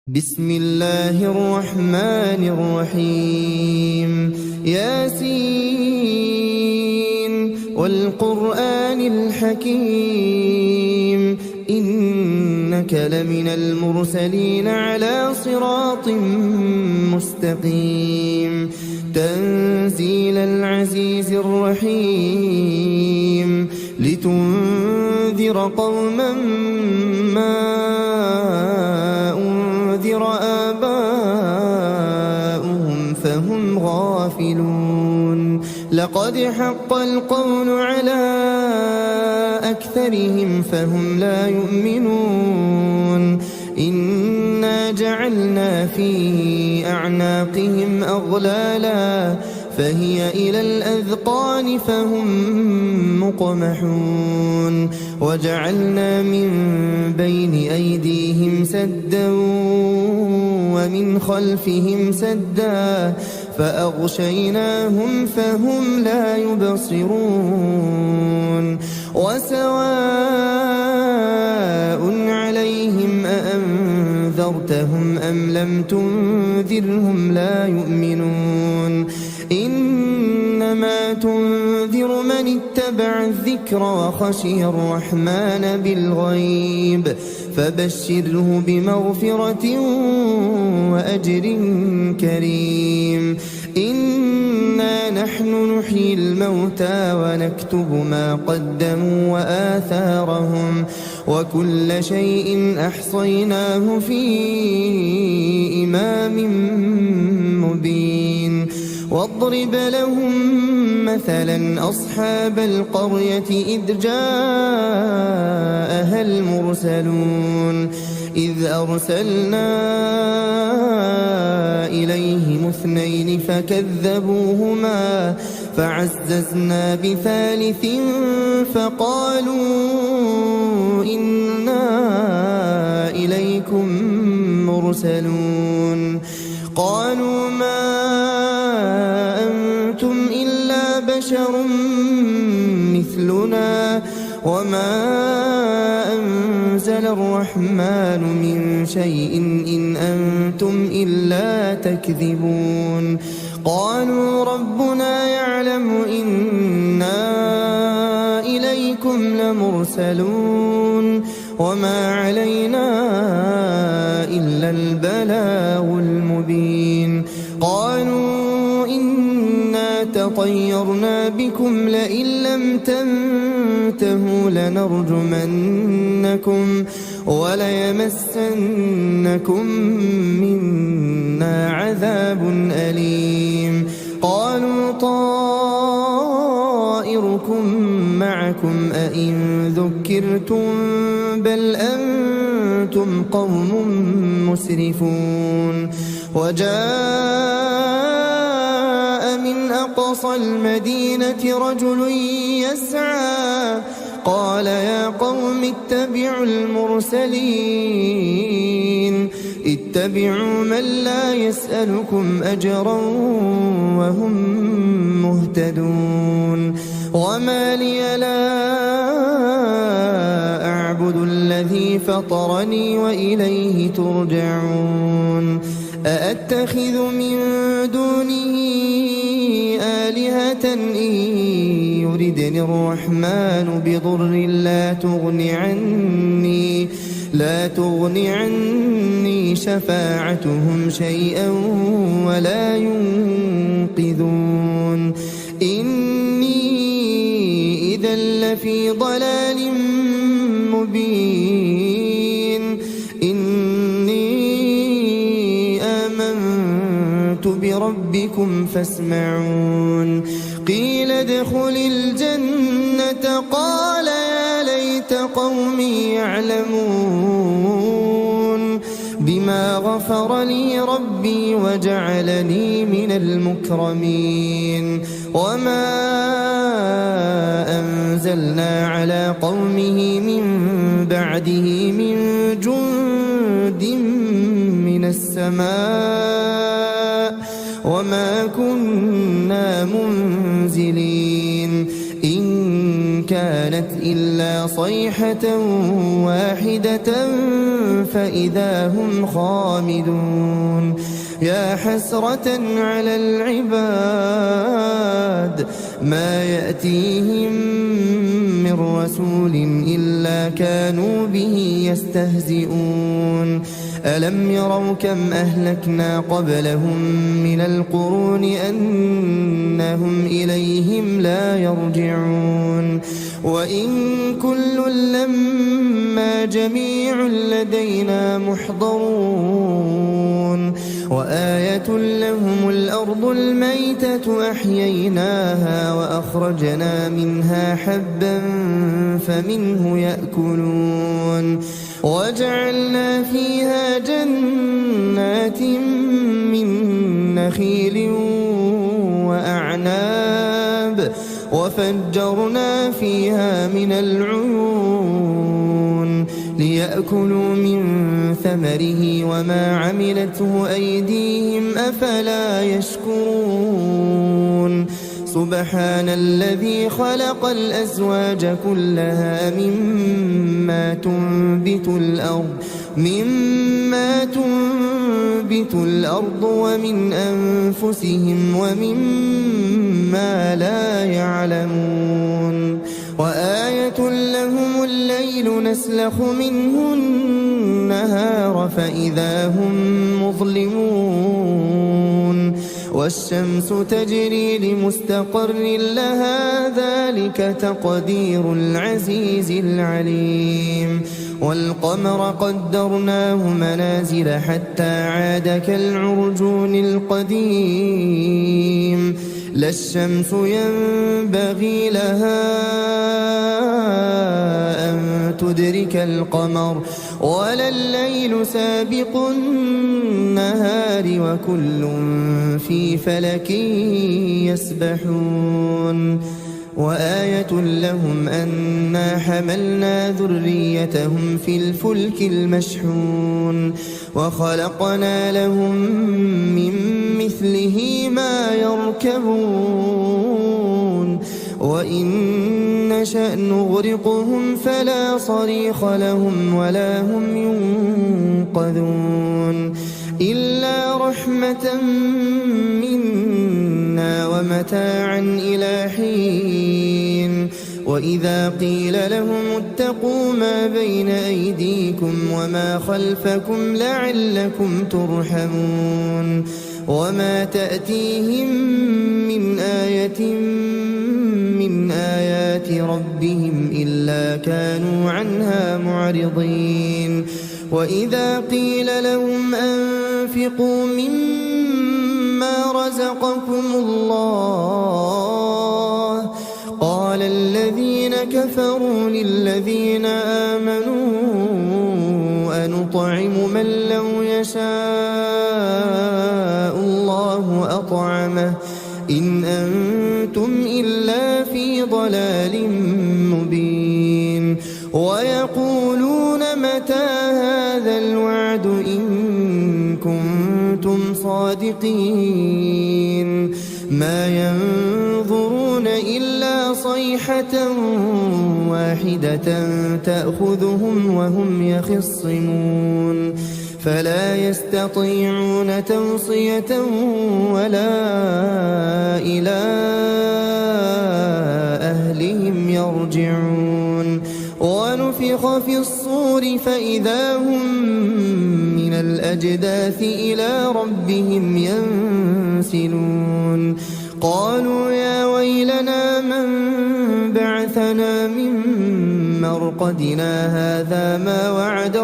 بسم الله الرحمن الرحيم ياسين والقرآن الحكيم إنك لمن المرسلين على صراط مستقيم تنزيل العزيز الرحيم لتنذر قوما ما أنذر آباؤهم فهم غافلون لقد حق القول على أكثرهم فهم لا يؤمنون إنا جعلنا في أعناقهم أغلالا فهي إلى الأذقان فهم مقمحون وجعلنا من بين أيديهم سدا ومن خلفهم سدا فأغشيناهم فهم لا يبصرون وسواء عليهم أأنذرتهم أم لم تنذرهم لا يؤمنون إنما تنذر من اتبع الذكر وخشي الرحمن بالغيب فبشره بمغفرة وأجر كريم إنا نحن نحيي الموتى ونكتب ما قدموا وآثارهم وكل شيء أحصيناه في إمام مبين واضرب لهم مثلا أصحاب القرية إذ جاءها المرسلون إذ أرسلنا إليهم اثنين فكذبوهما فعززنا بثالث فقالوا إنا إليكم مرسلون قالوا ما أنتم إلا بشر مثلنا وما أنزل الرحمن من شيء إن أنتم إلا تكذبون قالوا ربنا يعلم إنا إليكم لمرسلون وما علينا إلا البلاغ المبين قالوا إنا تطيرنا بكم لئن لم تنتهوا لنرجمنكم وليمسنكم منا عذاب أليم قالوا طائركم معكم أئن ذكرتم بل أنتم قوم مسرفون وجاء من أقصى المدينة رجل يسعى قال يا قوم اتبعوا المرسلين اتبعوا من لا يسألكم أجرا وهم مهتدون وما لي لا أعبد الذي فطرني وإليه ترجعون أأتخذ من دونه آلهة إن يردني الرحمن بضر لا تغن عني شفاعتهم شيئا ولا ينقذون إني إذا لفي ضلال مبين إني آمنت بربكم فاسمعون قيل ادخل الجنة قال يا ليت قومي يعلمون بما غفر لي ربي وجعلني من المكرمين وما أنزلنا على قومه من بعده من جند من السماء وما كنا منزلين إن كانت إلا صيحة واحدة فإذا هم خامدون يا حسرة على العباد ما يأتيهم من رسول إلا كانوا به يستهزئون ألم يروا كم أهلكنا قبلهم من القرون أنهم إليهم لا يرجعون وإن كل لما جميع لدينا محضرون وآية لهم الأرض الميتة أحييناها وأخرجنا منها حبا فمنه يأكلون وجعلنا فيها جنات من نخيل وأعناب وفجرنا فيها من العيون ليأكلوا من ثمره وما عملته أيديهم أفلا يشكرون سبحان الذي خلق الأزواج كلها مما تنبت الأرض ومن أنفسهم ومما لا يعلمون وآية لهم الليل نسلخ منه النهار فإذا هم مظلمون والشمس تجري لمستقر لها ذلك تقدير العزيز العليم والقمر قدرناه منازل حتى عاد كالعرجون القديم لا الشمس ينبغي لها أن تدرك القمر ولا الليل سابق النهار وكل في فلك يسبحون وآية لهم أنا حملنا ذريتهم في الفلك المشحون وخلقنا لهم من مثله ما يركبون وإن نشأ نغرقهم فلا صريخ لهم ولا هم ينقذون إلا رحمة منا ومتاعا إلى حين وإذا قيل لهم اتقوا ما بين أيديكم وما خلفكم لعلكم ترحمون وما تأتيهم من آية من آيات ربهم إلا كانوا عنها معرضين وإذا قيل لهم أنفقوا مما رزقكم الله قال الذين كفروا للذين آمنوا أنطعم من لو يشاء الله أطعمه إن أنتم إلا في ضلال مبين ويقولون متى هذا الوعد إن كنتم صادقين ما ينظرون إلا صيحة واحدة تأخذهم وهم يخصمون فلا يستطيعون توصية ولا إلى أهلهم يرجعون ونفخ في الصور فإذا هم من الأجداث إلى ربهم ينسلون قالوا يا ويلنا من بعثنا من مرقدنا هذا ما وعد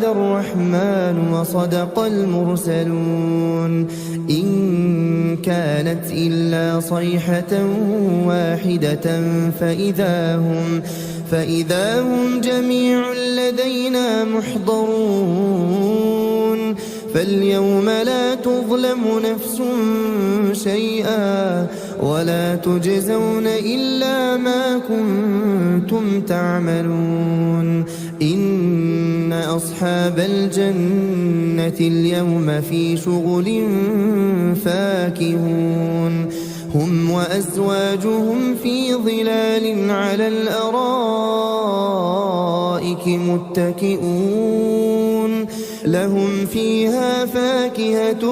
الرحمن وصدق المرسلون إن كانت إلا صيحة واحدة فإذا هم جميع لدينا محضرون فاليوم لا تظلم نفس شيئا ولا تجزون إلا ما كنتم تعملون إن أصحاب الجنة اليوم في شغل فاكهون هم وأزواجهم في ظلال على الأرائك متكئون لهم فيها فاكهة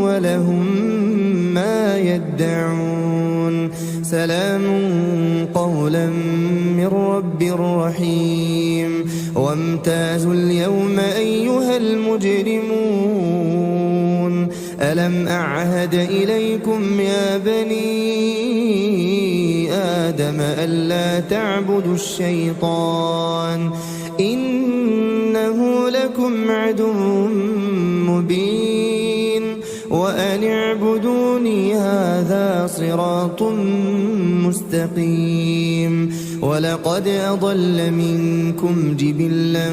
ولهم ما يدعون سلام قولا من رب رحيم وامتازوا اليوم أيها المجرمون ألم أعهد إليكم يا بني آدم ألا تعبدوا الشيطان إنه لكم عدو مبين وأن اعبدوني هذا صراط مستقيم ولقد أضل منكم جبلا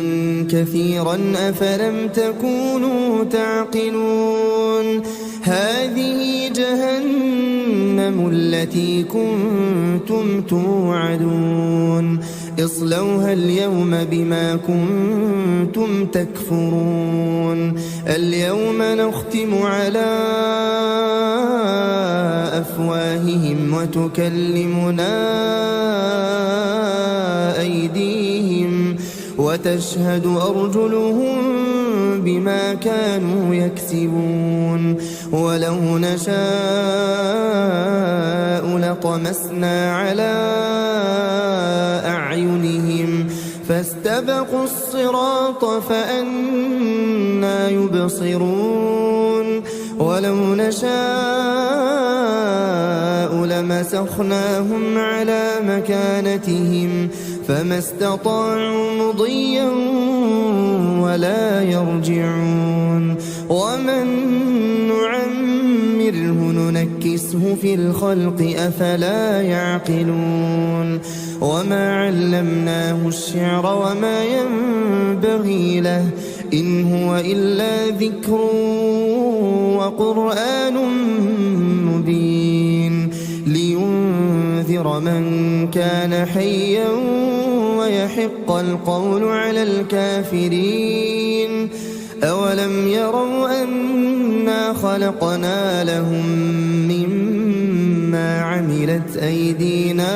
كثيرا أفلم تكونوا تعقلون هذه جهنم التي كنتم توعدون اصلوها اليوم بما كنتم تكفرون اليوم نختم على أفواههم وتكلمنا أيديهم وتشهد أرجلهم بما كانوا يكسبون ولو نشاء لطمسنا على أعينهم فاستبقوا الصراط فأنى يبصرون ولو نشاء لمسخناهم على مكانتهم فما استطاعوا مضيا ولا يرجعون ومن نعمره ننكسه في الخلق أفلا يعقلون وما علمناه الشعر وما ينبغي له إن هو إلا ذكر وقرآن مبين لينذر من كان حيا ويحق القول على الكافرين أولم يروا أنا خلقنا لهم مما عملت أيدينا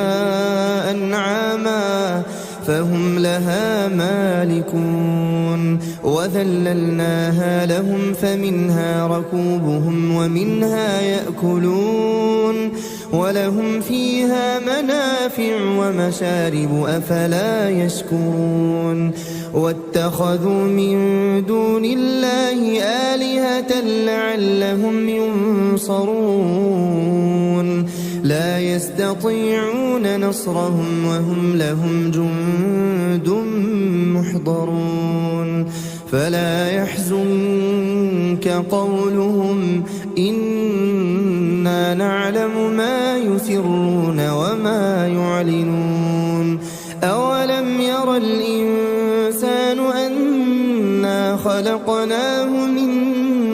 أنعاما فهم لها مالكون وذللناها لهم فمنها ركوبهم ومنها يأكلون ولهم فيها منافع ومشارب أفلا يشكرون واتخذوا من دون الله آلهة لعلهم ينصرون لا يستطيعون نصرهم وهم لهم جند محضرون فلا يحزنك قولهم إنا نعلم ما يسرون وما يعلنون أولم ير الإنسان أنا خلقناه من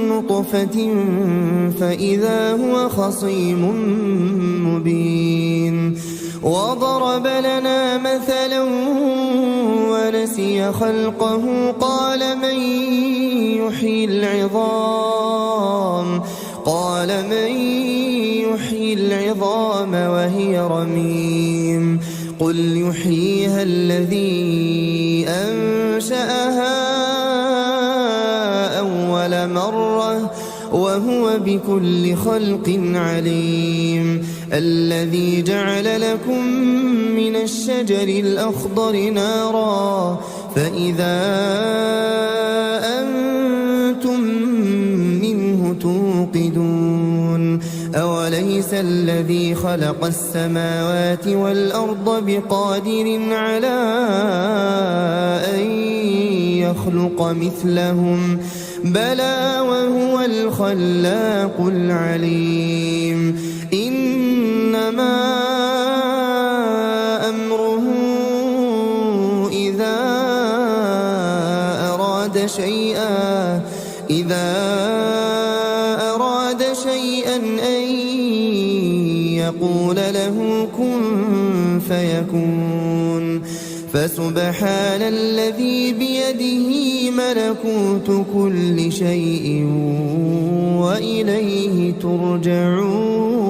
نطفة فإذا هو خصيم مبين وضرب لنا مثلا ونسي خلقه قال من يحيي العظام وهي رميم قل يحييها الذي أنشأها أول مرة وهو بكل خلق عليم الذي جعل لكم من الشجر الأخضر نارا فإذا أنتم منه توقدون أوليس الذي خلق السماوات والأرض بقادر على أن يخلق مثلهم بلى وهو الخلاق العليم إنما أمره إذا أراد شيئا أن يقول له كن فيكون فسبحان الذي بيده ملكوت كل شيء وإليه ترجعون.